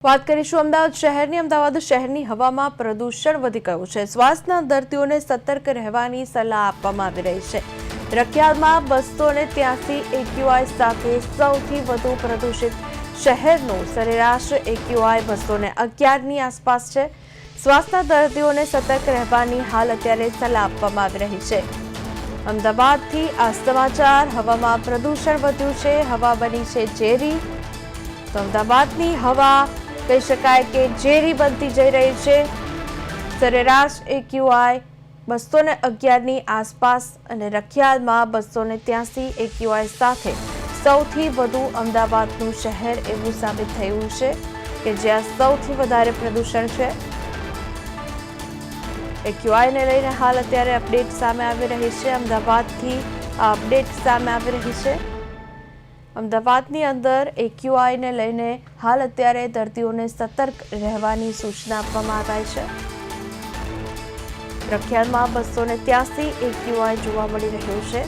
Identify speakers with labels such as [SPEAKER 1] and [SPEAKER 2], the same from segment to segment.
[SPEAKER 1] વાત કરીશું અમદાવાદ શહેરની હવામાં પ્રદૂષણ વધી ગયું છે। શ્વાસના દર્દીઓને સતર્ક રહેવાની સલાહ આપવામાં આવી રહી છે। રખિયાલમાં 283 AQI સાથે સૌથી વધુ પ્રદૂષિત શહેરનું સરેરાશ AQI 211ની આસપાસ છે। શ્વાસના દર્દીઓને સતર્ક રહેવાની હાલ અત્યારે સલાહ આપવામાં આવી રહી છે। અમદાવાદથી આ સમાચાર। હવામાં પ્રદૂષણ વધ્યું છે, હવા બની છે ઝેરી। તો અમદાવાદની હવા કહી શકાય કે ઝેરી બનતી જઈ રહી છે। સરેરાશ AQI 211ની આસપાસ અને રખિયાલમાં 283 AQI સાથે સૌથી વધુ અમદાવાદનું શહેર એવું સાબિત થયું છે કે જ્યાં સૌથી વધારે પ્રદૂષણ છે। AQI ને લઈને હાલ અત્યારે અપડેટ સામે આવી રહી છે। અમદાવાદથી આ અપડેટ સામે આવી રહી છે। અમદાવાદની અંદર AQI ને લઈને હાલ અત્યારે દર્દીઓને સતર્ક રહેવાની સૂચના આપવામાં આવી છે। રખિયાલમાં 283 AQI જોવા મળી રહ્યું છે।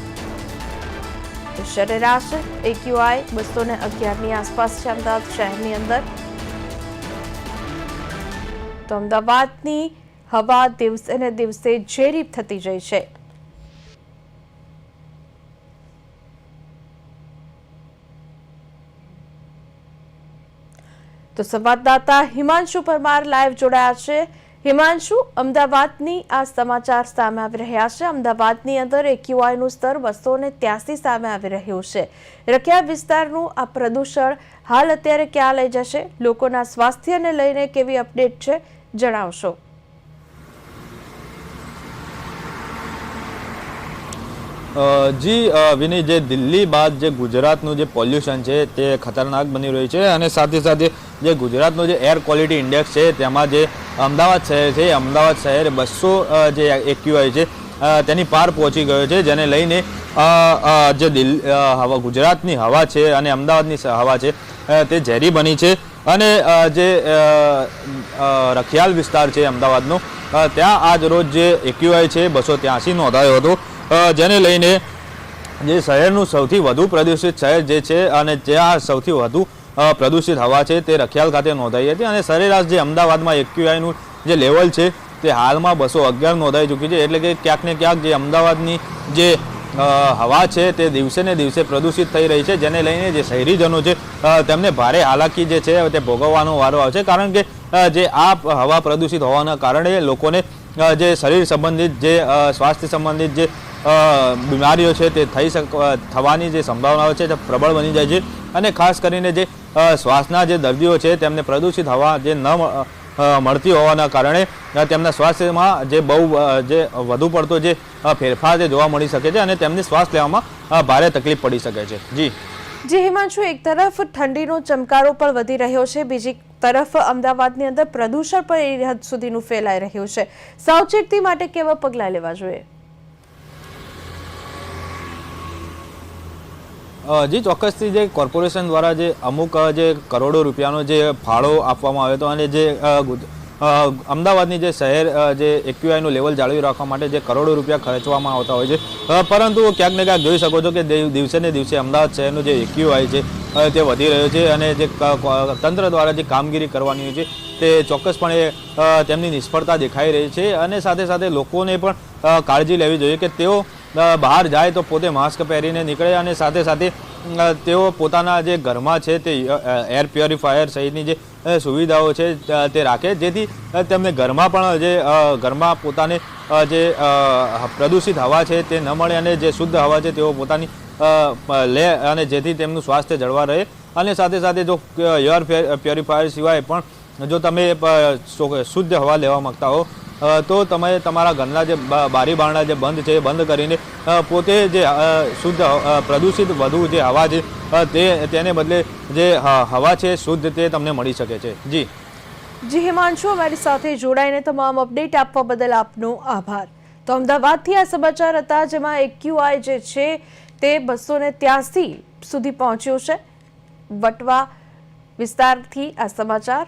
[SPEAKER 1] સરેરાશ AQI 211ની આસપાસ છે અમદાવાદ શહેરની અંદર। તો અમદાવાદની હવા દિવસે ને દિવસે ઝેરી થતી જાય છે। તો સંવાદદાતા હિમાંશુ પરમાર લાઈવ જોડાયા છે। હિમાંશુ, અમદાવાદની આ સમાચાર સામે આવી રહ્યા છે। અમદાવાદની અંદર AQI નું સ્તર 283 સામે આવી રહ્યું છે। રખિયાલ વિસ્તારનું આ પ્રદૂષણ હાલ અત્યારે ક્યાં લઈ જશે? લોકોના સ્વાસ્થ્યને લઈને કેવી અપડેટ છે, જણાવશો।
[SPEAKER 2] જી વિની, જે દિલ્હી બાદ જે ગુજરાતનું જે પોલ્યુશન છે તે ખતરનાક બની રહ્યું છે અને સાથે સાથે જે ગુજરાતનો જે એર ક્વોલિટી ઇન્ડેક્સ છે તેમાં જે અમદાવાદ શહેર છે, અમદાવાદ શહેર 200 જે AQI છે તેની પાર પહોંચી ગયો છે, જેને લઈને જે ગુજરાતની હવા છે અને અમદાવાદની હવા છે તે ઝેરી બની છે। અને જે રખિયાલ વિસ્તાર છે અમદાવાદનો, ત્યાં આજ રોજ જે AQI છે 283 નોંધાયો હતો, જેને લઈને જે શહેરનું સૌથી વધુ પ્રદૂષિત શહેર જે છે અને જ્યાં સૌથી વધુ પ્રદૂષિત હવા છે તે રખિયાલ ખાતે નોંધાઈ હતી। અને સરેરાશ જે અમદાવાદમાં AQIનું જે લેવલ છે તે હાલમાં 211 નોંધાઈ ચૂકી છે। એટલે કે ક્યાંક ને ક્યાંક જે અમદાવાદની જે હવા છે તે દિવસે ને દિવસે પ્રદૂષિત થઈ રહી છે, જેને લઈને જે શહેરીજનો છે તેમને ભારે હાલાકી જે છે તે ભોગવવાનો વારો આવશે। કારણ કે જે આ હવા પ્રદૂષિત હોવાના કારણે લોકોને જે શરીર સંબંધિત, જે સ્વાસ્થ્ય સંબંધિત જે બીમારીઓ છે તે થવાની જે સંભાવનાઓ છે તે પ્રબળ બની જાય છે। અને ખાસ કરીને જે શ્વાસના જે દર્દીઓ છે તેમને પ્રદૂષિત હવા જે ન મળતી હોવાના કારણે તેમના સ્વાસ્થ્યમાં જે વધુ પડતો જે ફેરફાર જે જોવા મળી શકે છે અને તેમને શ્વાસ લેવામાં ભારે તકલીફ પડી શકે છે।
[SPEAKER 1] જી હિમાંશુ, એક તરફ ઠંડીનો ચમકારો પણ વધી રહ્યો છે, બીજી તરફ અમદાવાદની અંદર પ્રદૂષણ પણ એ હદ સુધીનું ફેલાઈ રહ્યું છે। સાવચેતી માટે કેવા પગલાં લેવા જોઈએ?
[SPEAKER 2] જી ચોક્કસથી જે કોર્પોરેશન દ્વારા જે અમુક જે કરોડો રૂપિયાનો જે ફાળો આપવામાં આવ્યો હતો અને જે અમદાવાદની જે શહેર જે AQIનું લેવલ જાળવી રાખવા માટે જે કરોડો રૂપિયા ખર્ચવામાં આવતા હોય છે, પરંતુ ક્યાંક ને ક્યાંક જોઈ શકો છો કે દિવસે ને દિવસે અમદાવાદ શહેરનું જે AQI છે તે વધી રહ્યો છે અને જે તંત્ર દ્વારા જે કામગીરી કરવાની હોય છે તે ચોક્કસપણે તેમની નિષ્ફળતા દેખાઈ રહી છે। અને સાથે સાથે લોકોને પણ કાળજી લેવી જોઈએ કે તેઓ બહાર જાય તો પોતે માસ્ક પહેરીને નીકળે અને સાથે સાથે તેઓ પોતાના જે ઘરમાં છે તે એર પ્યોરિફાયર સહિતની જે સુવિધાઓ છે તે રાખે, જેથી તેમને ઘરમાં પણ જે ઘરમાં પોતાને જે પ્રદૂષિત હવા છે તે ન મળે અને જે શુદ્ધ હવા છે તેઓ પોતાની લે અને જેથી તેમનું સ્વાસ્થ્ય જળવા રહે। અને સાથે સાથે જો એર પ્યોરિફાયર સિવાય પણ જો તમે શુદ્ધ હવા લેવા માગતા હો તો તમે તમારા ઘરના જે બારી બારણા જે બંધ છે એ બંધ કરીને પોતે જે શુદ્ધ પ્રદૂષિત વધુ જે હવા છે તેને બદલે જે હવા છે શુદ્ધ તે તમને મળી શકે છે।
[SPEAKER 1] જી હિમાંશુ, અમારી સાથે જોડાઈને તમામ અપડેટ આપવા બદલ આપનો આભાર। તો અમદાવાદથી આ સમાચાર હતા, જેમાં AQI જે છે તે 283 સુધી પહોંચ્યો છે। વટવા વિસ્તારથી આ સમાચાર।